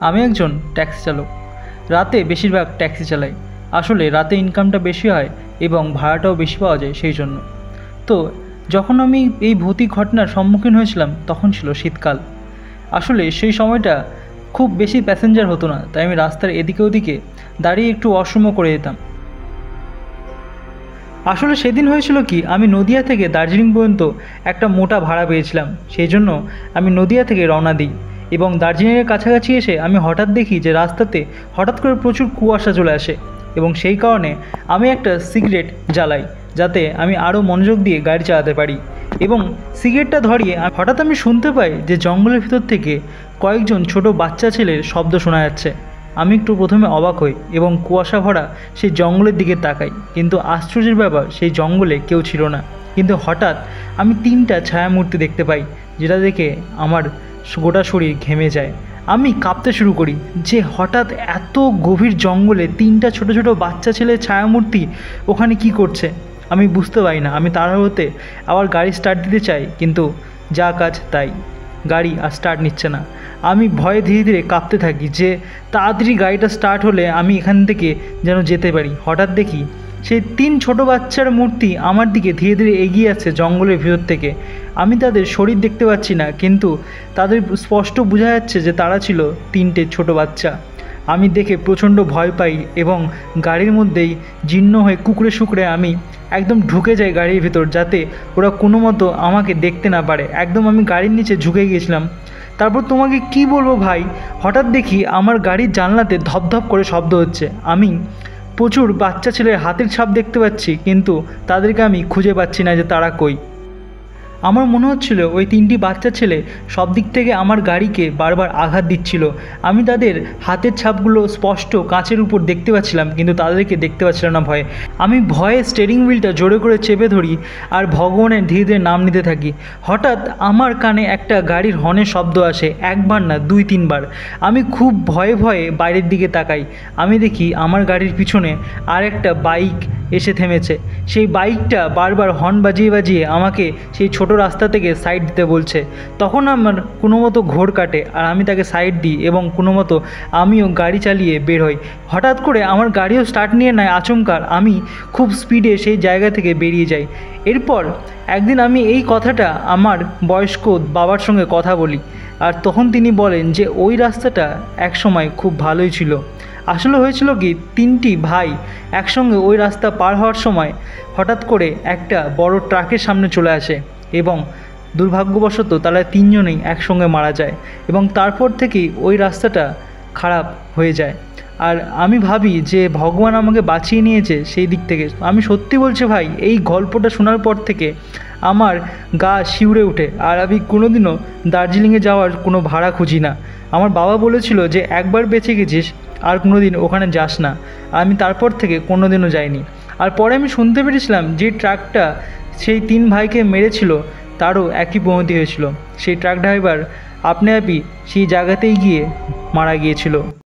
আমি একজন ট্যাক্সি চালক। রাতে বেশিরভাগ ট্যাক্সি চালাই। আসলে রাতে ইনকামটা বেশি হয় এবং ভাড়াটাও বেশি পাওয়া যায় সেই জন্য। তো যখন আমি এই ভৌতিক ঘটনার সম্মুখীন হয়েছিলাম তখন ছিল শীতকাল। আসলে সেই সময়টা খুব বেশি প্যাসেঞ্জার হতো না, তাই আমি রাস্তার এদিকে ওদিকে দাঁড়িয়ে একটু অসময করে যেতাম। আসলে সেদিন হয়েছিল কি, আমি নদিয়া থেকে দার্জিলিং পর্যন্ত একটা মোটা ভাড়া পেয়েছিলাম। সেই জন্য আমি নদিয়া থেকে রওনা দিই এবং দার্জিলিংয়ের কাছাকাছি এসে আমি হঠাৎ দেখি যে রাস্তাতে হঠাৎ করে প্রচুর কুয়াশা চলে আসে এবং সেই কারণে আমি একটা সিগারেট জ্বালাই যাতে আমি আরও মনোযোগ দিয়ে গাড়ি চালাতে পারি। এবং সিগারেটটা ধরিয়ে হঠাৎ আমি শুনতে পাই যে জঙ্গলের ভিতর থেকে কয়েকজন ছোট বাচ্চা ছেলের শব্দ শোনা যাচ্ছে। আমি একটু প্রথমে অবাক হই এবং কুয়াশা ভরা সেই জঙ্গলের দিকে তাকাই, কিন্তু আশ্চর্যের ব্যাপার সেই জঙ্গলে কেউ ছিল না। কিন্তু হঠাৎ আমি 3টা ছায়ামূর্তি দেখতে পাই, যেটা দেখে আমার গোটা শরীর ঘেমে যায়। আমি কাঁপতে শুরু করি যে হঠাৎ এত গভীর জঙ্গলে 3টা ছোট ছোট বাচ্চা ছেলের ছায়ামূর্তি ওখানে কি করছে আমি বুঝতে পারি না। আমি তাড়াহুড়োতে আবার গাড়ি স্টার্ট দিতে চাই, কিন্তু যা কাজ তাই, গাড়ি আর স্টার্ট নিচ্ছে না। আমি ভয়ে ধীরে ধীরে কাঁপতে থাকি যে তাড়াতাড়ি গাড়িটা স্টার্ট হলে আমি এখান থেকে যেন যেতে পারি। হঠাৎ দেখি সেই 3 ছোট বাচ্চার মূর্তি আমার দিকে ধীরে ধীরে এগিয়ে আসছে জঙ্গলের ভিতর থেকে। আমি তাদের শরীর দেখতে পাচ্ছি না, কিন্তু তাদের স্পষ্ট বোঝা যাচ্ছে যে তারা ছিল 3টে ছোট বাচ্চা। আমি দেখে প্রচণ্ড ভয় পাই এবং গাড়ির মধ্যেই জীর্ণ হয়ে কুঁকড়ে শুকড়ে আমি একদম ঢুকে যাই গাড়ির ভিতর, যাতে ওরা কোনো মতো আমাকে দেখতে না পারে। একদম আমি গাড়ির নিচে ঝুঁকে গিয়েছিলাম। তারপর তোমাকে কি বলবো ভাই, হঠাৎ দেখি আমার গাড়ির জানলাতে ধপধপ করে শব্দ হচ্ছে। আমি প্রচুর বাচ্চা ছেলের হাতের ছাপ দেখতে পাচ্ছি, কিন্তু তাদেরকে আমি খুঁজে পাচ্ছি না যে তারা কই। আমার মনে হচ্ছিল ওই 3টি বাচ্চা ছেলে সব দিক থেকে আমার গাড়িকে বারবার আঘাত দিচ্ছিল। আমি তাদের হাতের ছাপগুলো স্পষ্ট কাঁচের উপর দেখতে পাচ্ছিলাম, কিন্তু তাদেরকে দেখতে পাচ্ছিলাম না ভয়ে। আমি ভয়ে স্টিয়ারিং হুইলটা জোরে করে চেপে ধরি আর ভগবানের ধীরে ধীরে নাম নিতে থাকি। হঠাৎ আমার কানে একটা গাড়ির হর্নের শব্দ আসে, একবার না 2-3 বার। আমি খুব ভয়ে ভয়ে বাইরের দিকে তাকাই। আমি দেখি আমার গাড়ির পিছনে আর একটা বাইক এসে থেমেছে। সেই বাইকটা বারবার হর্ন বাজিয়ে বাজিয়ে আমাকে সেই ছোট রাস্তা থেকে সাইড দিতে বলছে। তখন আমার কোনো মতো ঘোর কাটে আর আমি তাকে সাইড দিই এবং কোনো মতো আমিও গাড়ি চালিয়ে বের হই। হঠাৎ করে আমার গাড়িও স্টার্ট নিয়ে নেয় আচমকা। আমি খুব স্পিডে সেই জায়গা থেকে বেরিয়ে যাই। এরপর একদিন আমি এই কথাটা আমার বয়স্ক বাবার সঙ্গে কথা বলি, আর তখন তিনি বলেন যে ওই রাস্তাটা একসময় খুব ভালোই ছিল। আসলে হয়েছিল কি, 3টি ভাই একসঙ্গে ওই রাস্তা পার হওয়ার সময় হঠাৎ করে একটা বড় ট্রাকের সামনে চলে আসে এবং দুর্ভাগ্যবশত তারা 3জনেই একসঙ্গে মারা যায় এবং তারপর থেকেই ওই রাস্তাটা খারাপ হয়ে যায়। আর আমি ভাবি যে ভগবান আমাকে বাঁচিয়ে নিয়েছে সেই দিক থেকে। আমি সত্যি বলছি ভাই, এই গল্পটা শোনার পর থেকে আমার গা শিউরে ওঠে আর আমি কোনোদিনও দার্জিলিংয়ে যাওয়ার কোনো ভাড়া খুঁজি না। আমার বাবা বলেছিল যে একবার বেঁচে গেছিস আর কোনো দিন ওখানে যাস না। আমি তারপর থেকে কোনো দিনও যাইনি। আর পরে আমি শুনতে পেরেছিলাম যে ট্রাকটা সেই 3 ভাইকে মেরেছিল তারও একই পরিণতি হয়েছিল। সেই ট্রাক ড্রাইভার আপনি আপনি সেই জায়গাতেই গিয়ে মারা গিয়েছিল।